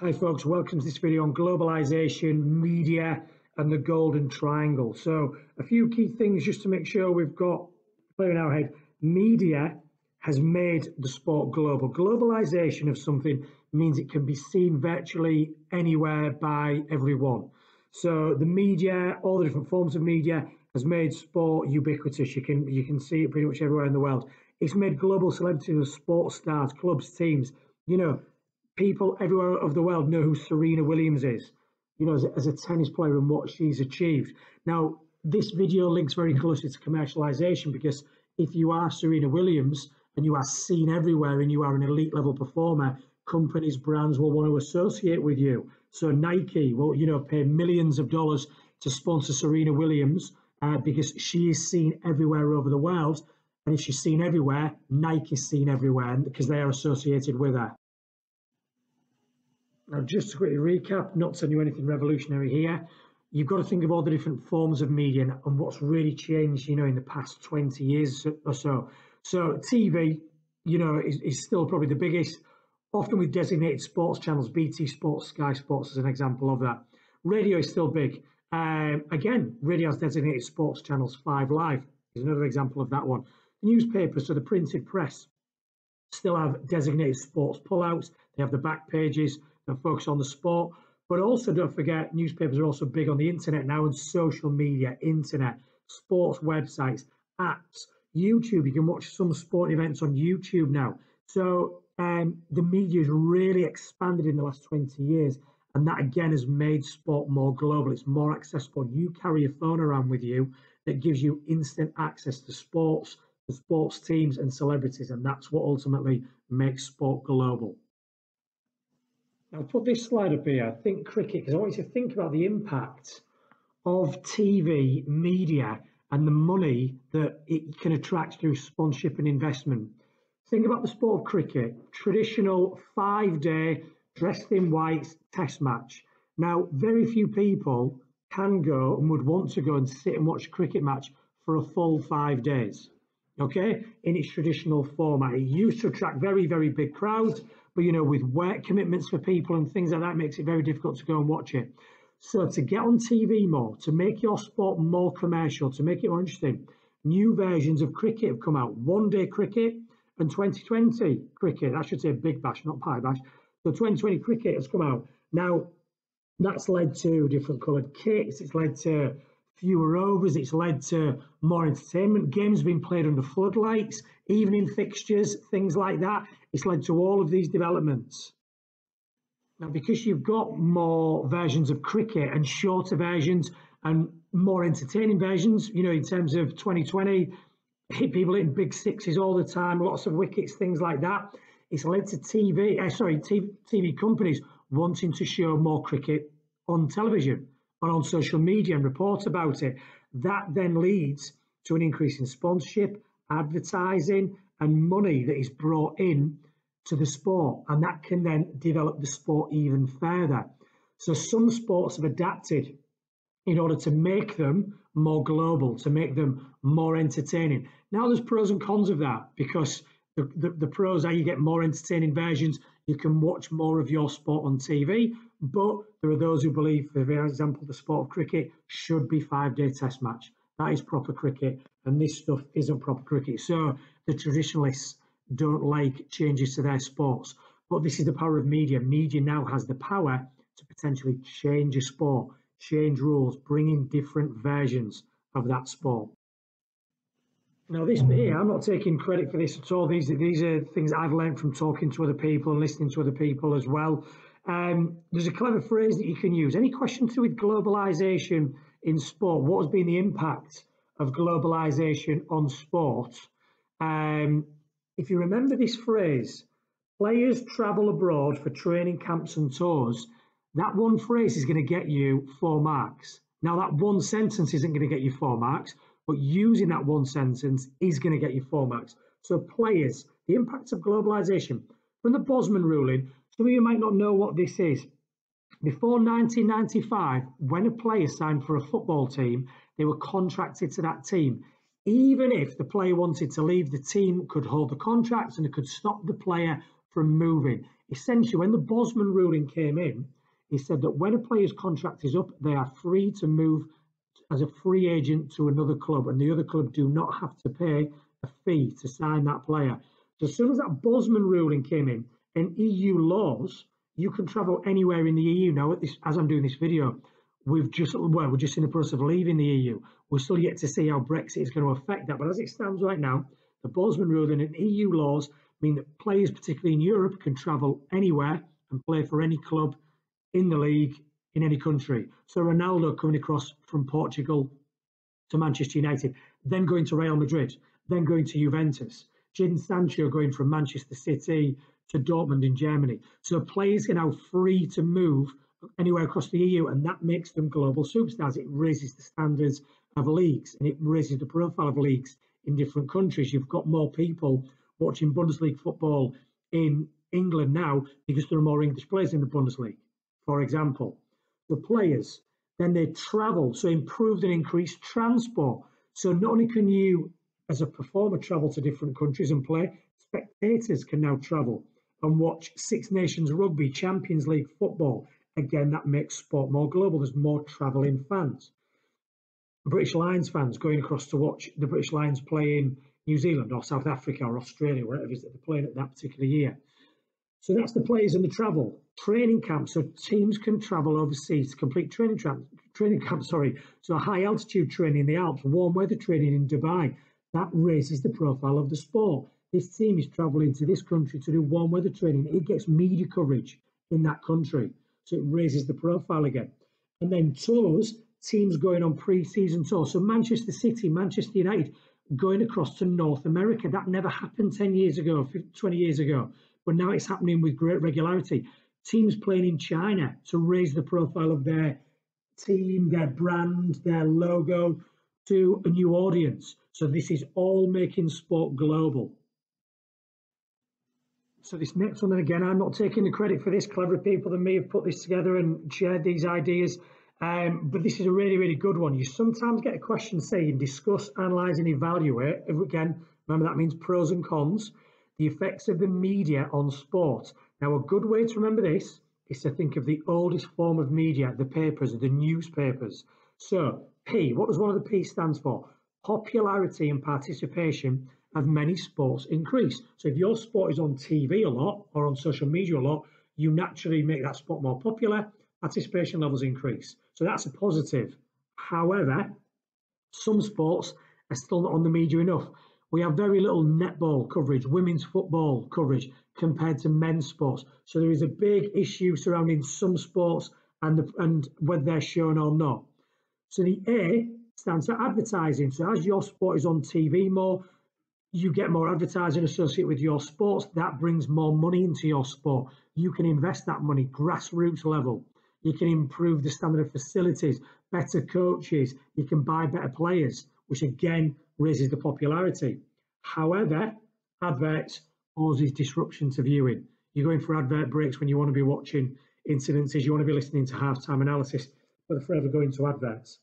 Hi folks, welcome to this video on globalization, media and the golden triangle. So a few key things just to make sure we've got clear in our head. Media has made the sport global. Globalization of something means it can be seen virtually anywhere by everyone. So the media, all the different forms of media has made sport ubiquitous. You can see it pretty much everywhere in the world. It's made global celebrities of sports stars, clubs, teams, people everywhere of the world know who Serena Williams is, as a tennis player and what she's achieved. Now, this video links very closely to commercialization because if you are Serena Williams and you are seen everywhere and you are an elite level performer, companies, brands will want to associate with you. So Nike will, pay millions of dollars to sponsor Serena Williams because she is seen everywhere over the world. And if she's seen everywhere, Nike's seen everywhere because they are associated with her. Now, just to quickly recap, not telling you anything revolutionary here, you've got to think of all the different forms of media and what's really changed, in the past 20 years or so. So TV, is still probably the biggest, often with designated sports channels, BT Sports, Sky Sports as an example of that. Radio is still big. Again, radio has designated sports channels. 5 Live is another example of that one. Newspapers, so the printed press, still have designated sports pullouts. They have the back pages that focus on the sport. But also, don't forget, newspapers are also big on the internet now and social media, internet, sports websites, apps, YouTube. You can watch some sporting events on YouTube now. So the media has really expanded in the last 20 years. And that, again, has made sport more global. It's more accessible. You carry a phone around with you that gives you instant access to sports, the sports teams and celebrities, and that's what ultimately makes sport global. Now, I'll put this slide up here, think cricket, because I want you to think about the impact of TV, media, and the money that it can attract through sponsorship and investment. Think about the sport of cricket, traditional 5-day, dressed in white test match. Now, very few people can go and would want to go and sit and watch a cricket match for a full 5 days. Okay, in its traditional format. It used to attract very, very big crowds, but with work commitments for people and things like that, makes it very difficult to go and watch it. So to get on TV more, to make your sport more commercial, to make it more interesting, new versions of cricket have come out. 1-day cricket and 2020 cricket. I should say Big Bash, not Pie Bash. So 2020 cricket has come out. Now, that's led to different coloured kits. It's led to fewer overs, it's led to more entertainment. Games have been played under floodlights, evening fixtures, things like that. It's led to all of these developments. Now, because you've got more versions of cricket and shorter versions and more entertaining versions, in terms of 2020, people hitting big sixes all the time, lots of wickets, things like that. It's led to TV companies wanting to show more cricket on television and on social media and report about it. That then leads to an increase in sponsorship, advertising, and money that is brought in to the sport. And that can then develop the sport even further. So some sports have adapted in order to make them more global, to make them more entertaining. Now there's pros and cons of that, because the pros are you get more entertaining versions, you can watch more of your sport on TV, but there are those who believe, for example, the sport of cricket should be 5-day test match. That is proper cricket, and this stuff isn't proper cricket. So the traditionalists don't like changes to their sports. But this is the power of media. Media now has the power to potentially change a sport, change rules, bring in different versions of that sport. Now, this bit here, I'm not taking credit for this at all. These are things I've learned from talking to other people and listening to other people as well. There's a clever phrase that you can use. Any question to do with globalization in sport? What has been the impact of globalization on sport? If you remember this phrase, players travel abroad for training camps and tours, that one phrase is going to get you 4 marks. Now, that one sentence isn't going to get you 4 marks, but using that one sentence is going to get you 4 marks. So players, the impact of globalization. From the Bosman ruling, some of you might not know what this is. Before 1995, when a player signed for a football team, they were contracted to that team. Even if the player wanted to leave, the team could hold the contracts and it could stop the player from moving. Essentially, when the Bosman ruling came in, he said that when a player's contract is up, they are free to move as a free agent to another club, and the other club do not have to pay a fee to sign that player. So as soon as that Bosman ruling came in EU laws, you can travel anywhere in the EU now. As I'm doing this video, we're just in the process of leaving the EU. We're still yet to see how Brexit is going to affect that. But as it stands right now, the Bosman ruling and EU laws mean that players, particularly in Europe, can travel anywhere and play for any club in the league in any country. So Ronaldo coming across from Portugal to Manchester United, then going to Real Madrid, then going to Juventus. Jadon Sancho going from Manchester City to Dortmund in Germany. So players are now free to move anywhere across the EU, and that makes them global superstars. It raises the standards of leagues, and it raises the profile of leagues in different countries. You've got more people watching Bundesliga football in England now because there are more English players in the Bundesliga, for example. The players, then they travel, so improved and increased transport. So not only can you, as a performer, travel to different countries and play, spectators can now travel and watch Six Nations rugby, Champions League football. Again, that makes sport more global. There's more travelling fans. British Lions fans going across to watch the British Lions play in New Zealand or South Africa or Australia, wherever it is that they're playing at that particular year. So that's the players and the travel. Training camps, so teams can travel overseas to complete training camps. So high altitude training in the Alps, warm weather training in Dubai. That raises the profile of the sport. This team is traveling to this country to do warm weather training. It gets media coverage in that country. So it raises the profile again. And then tours, teams going on pre-season tours. So Manchester City, Manchester United going across to North America. That never happened 10 years ago, 20 years ago. But now it's happening with great regularity. Teams playing in China to raise the profile of their team, their brand, their logo to a new audience. So this is all making sport global. So this next one, and again, I'm not taking the credit for this. Clever people than me have put this together and shared these ideas. But this is a really, really good one. You sometimes get a question saying, discuss, analyse and evaluate. Again, remember that means pros and cons. The effects of the media on sport. Now, a good way to remember this is to think of the oldest form of media, the papers, the newspapers. So P, what does one of the P stands for? Popularity and participation of many sports increase. So if your sport is on TV a lot or on social media a lot, you naturally make that sport more popular, participation levels increase. So that's a positive. However, some sports are still not on the media enough. We have very little netball coverage, women's football coverage compared to men's sports. So there is a big issue surrounding some sports and whether they're shown or not. So the A stands for advertising. So as your sport is on TV more, you get more advertising associated with your sports. That brings more money into your sport. You can invest that money grassroots level. You can improve the standard of facilities, better coaches. You can buy better players, which again raises the popularity. However, adverts causes disruption to viewing. You're going for advert breaks when you want to be watching incidences, you want to be listening to halftime analysis, but they're forever going to adverts.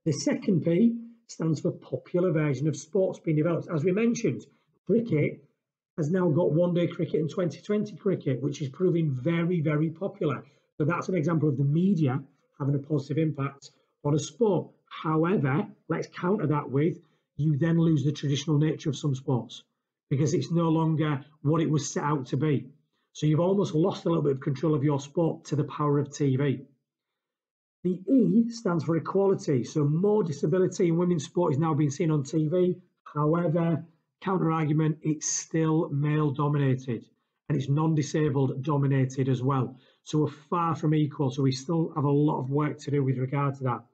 The second P stands for popular version of sports being developed. As we mentioned, cricket has now got one-day cricket and 2020 cricket, which is proving very, very popular. So that's an example of the media having a positive impact on a sport. However, let's counter that with you then lose the traditional nature of some sports because it's no longer what it was set out to be. So you've almost lost a little bit of control of your sport to the power of TV. The E stands for equality. So more disability in women's sport is now being seen on TV. However, counter argument, it's still male dominated and it's non-disabled dominated as well. So we're far from equal. So we still have a lot of work to do with regard to that.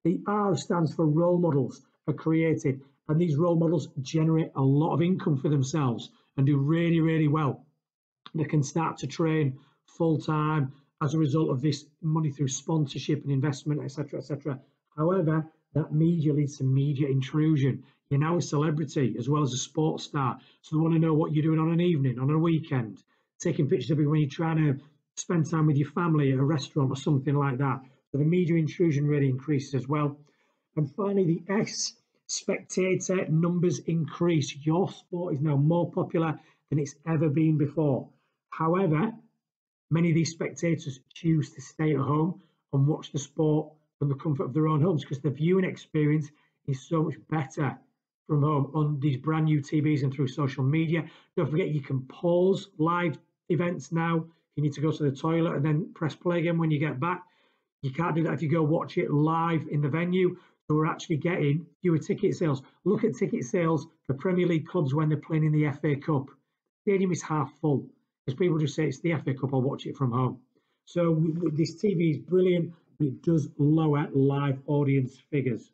The R stands for role models are created, and these role models generate a lot of income for themselves and do really, really well. They can start to train full time as a result of this money through sponsorship and investment, etc., etc. However, that media leads to media intrusion. You're now a celebrity as well as a sports star, so they want to know what you're doing on an evening, on a weekend, taking pictures of you when you're trying to spend time with your family at a restaurant or something like that. So the media intrusion really increases as well. And finally, the S, spectator numbers increase. Your sport is now more popular than it's ever been before. However, many of these spectators choose to stay at home and watch the sport from the comfort of their own homes because the viewing experience is so much better from home on these brand new TVs and through social media. Don't forget, you can pause live events now. If you need to go to the toilet and then press play again when you get back. You can't do that if you go watch it live in the venue. So we're actually getting fewer ticket sales. Look at ticket sales for Premier League clubs when they're playing in the FA Cup. Stadium is half full because people just say it's the FA Cup, I'll watch it from home. So this TV is brilliant, but it does lower live audience figures.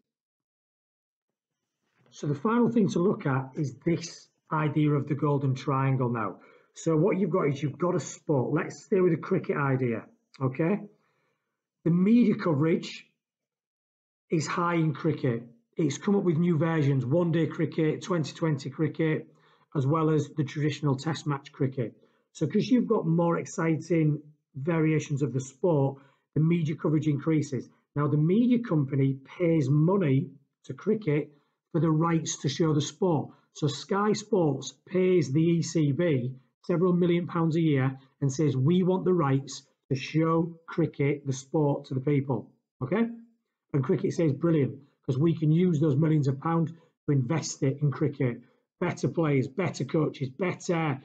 So the final thing to look at is this idea of the golden triangle now. So what you've got is you've got a sport. Let's stay with the cricket idea, okay? The media coverage is high in cricket. It's come up with new versions, one-day cricket, 2020 cricket, as well as the traditional test match cricket. So because you've got more exciting variations of the sport, the media coverage increases. Now, the media company pays money to cricket for the rights to show the sport. So Sky Sports pays the ECB several £1 million a year and says, we want the rights to show cricket, the sport, to the people, okay? And cricket says, brilliant, because we can use those millions of pounds to invest it in cricket. Better players, better coaches, better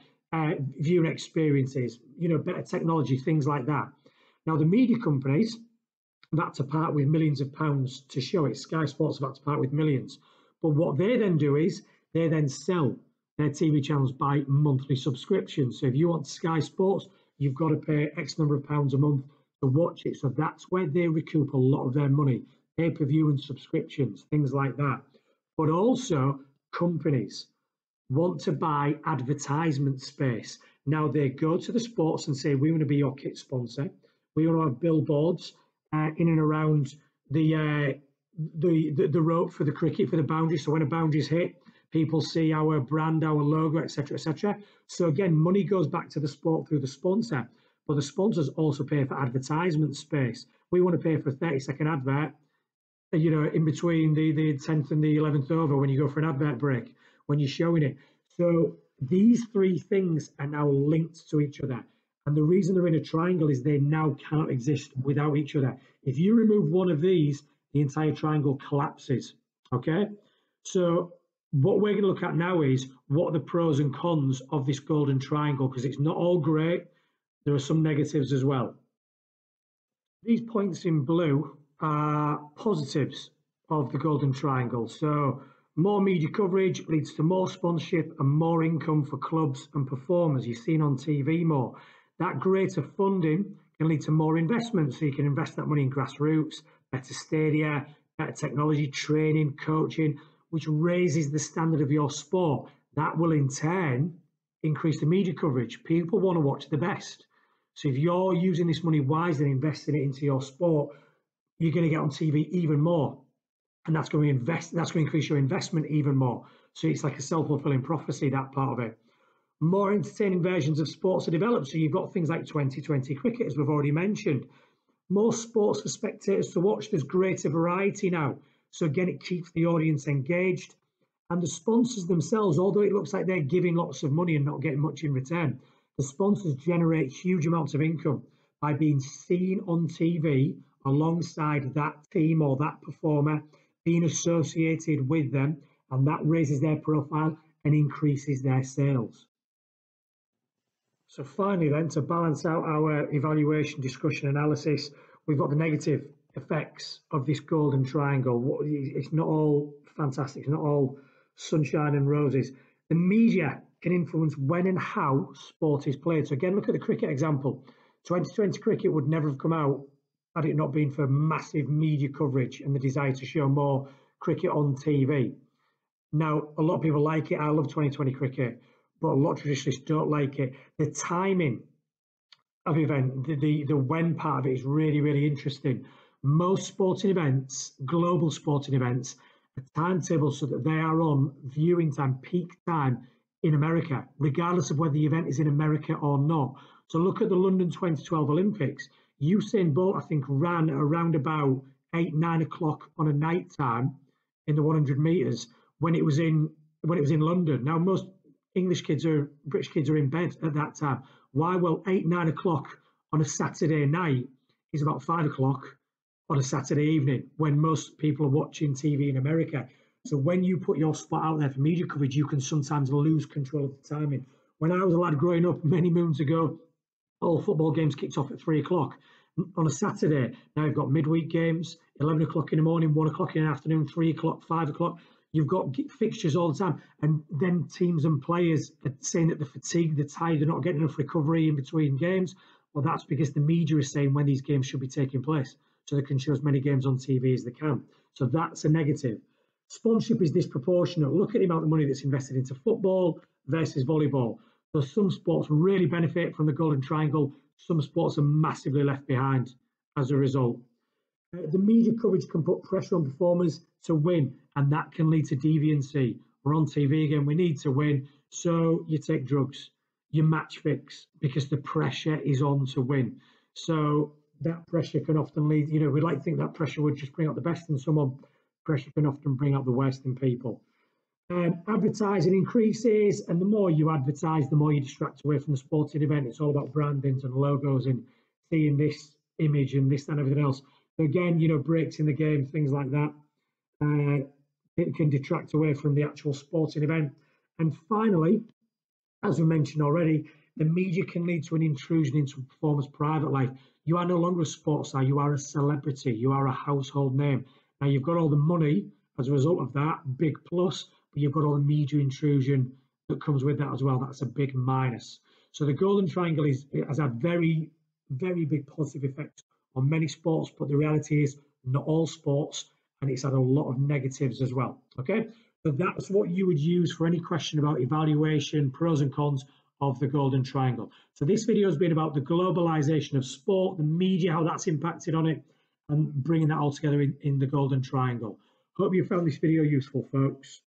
viewing experiences, better technology, things like that. Now, the media companies have had to part with millions of pounds to show it. Sky Sports have had to part with millions. But what they then do is they then sell their TV channels by monthly subscription. So if you want Sky Sports, you've got to pay X number of pounds a month to watch it. So that's where they recoup a lot of their money, pay-per-view and subscriptions, things like that. But also companies want to buy advertisement space. Now they go to the sports and say, we want to be your kit sponsor. We want to have billboards in and around the rope for the cricket, for the boundary. So when a boundary's hit, people see our brand, our logo, etc., etc. So again, money goes back to the sport through the sponsor, but the sponsors also pay for advertisement space. We want to pay for a 30-second advert, in between the 10th and the 11th over when you go for an advert break, when you're showing it. So these three things are now linked to each other. And the reason they're in a triangle is they now cannot exist without each other. If you remove one of these, the entire triangle collapses, okay? So what we're going to look at now is what are the pros and cons of this golden triangle, because it's not all great. There are some negatives as well. These points in blue are positives of the golden triangle. So more media coverage leads to more sponsorship and more income for clubs and performers. You're seen on TV more. That greater funding can lead to more investment. So you can invest that money in grassroots, better stadia, better technology, training, coaching, which raises the standard of your sport. That will in turn increase the media coverage. People want to watch the best. So if you're using this money wisely and investing it into your sport, you're going to get on TV even more. And that's going to increase your investment even more. So it's like a self-fulfilling prophecy, that part of it. More entertaining versions of sports are developed. So you've got things like 2020 cricket, as we've already mentioned. More sports for spectators to watch. There's greater variety now. So again, it keeps the audience engaged. And the sponsors themselves, although it looks like they're giving lots of money and not getting much in return, the sponsors generate huge amounts of income by being seen on TV alongside that team or that performer, being associated with them, and that raises their profile and increases their sales. So finally then, to balance out our evaluation, discussion, analysis, we've got the negative effects of this golden triangle. It's not all fantastic, it's not all sunshine and roses. The media can influence when and how sport is played. So again, look at the cricket example. 2020 cricket would never have come out had it not been for massive media coverage and the desire to show more cricket on TV. Now, a lot of people like it. I love 2020 cricket, but a lot of traditionalists don't like it. The timing of event, the when part of it is really, really interesting. Most sporting events, global sporting events, are timetabled so that they are on viewing time, peak time in America, regardless of whether the event is in America or not. So look at the London 2012 Olympics. Usain Bolt, I think, ran around about 8, 9 o'clock on a night time in the 100 meters when it was in London. Now most British kids are in bed at that time. Why? Well, 8, 9 o'clock on a Saturday night is about 5 o'clock on a Saturday evening when most people are watching TV in America. So when you put your spot out there for media coverage, you can sometimes lose control of the timing. When I was a lad growing up many moons ago, all football games kicked off at 3 o'clock on a Saturday. Now you've got midweek games, 11 o'clock in the morning, 1 o'clock in the afternoon, 3 o'clock, 5 o'clock. You've got fixtures all the time. And then teams and players are saying that they're fatigued, they're tired, they're not getting enough recovery in between games. Well, that's because the media is saying when these games should be taking place, so they can show as many games on TV as they can. So that's a negative. Sponsorship is disproportionate. Look at the amount of money that's invested into football versus volleyball. So some sports really benefit from the Golden Triangle. Some sports are massively left behind as a result. The media coverage can put pressure on performers to win, and that can lead to deviancy. We're on TV again, we need to win. So you take drugs, you match fix, because the pressure is on to win. So that pressure can often lead, we'd like to think that pressure would just bring out the best in someone. Pressure can often bring out the worst in people. Advertising increases, and the more you advertise, the more you distract away from the sporting event. It's all about brandings and logos and seeing this image and this and everything else. So again, breaks in the game, things like that, it can detract away from the actual sporting event. And finally, as we mentioned already, the media can lead to an intrusion into a performer's private life. You are no longer a sports star, you are a celebrity, you are a household name. Now you've got all the money as a result of that, big plus, but you've got all the media intrusion that comes with that as well. That's a big minus. So the Golden Triangle has had very, very big positive effects on many sports, but the reality is not all sports, and it's had a lot of negatives as well. Okay, so that's what you would use for any question about evaluation, pros and cons of the Golden Triangle. So this video has been about the globalization of sport, the media, how that's impacted on it, and bringing that all together in the Golden Triangle. Hope you found this video useful, folks.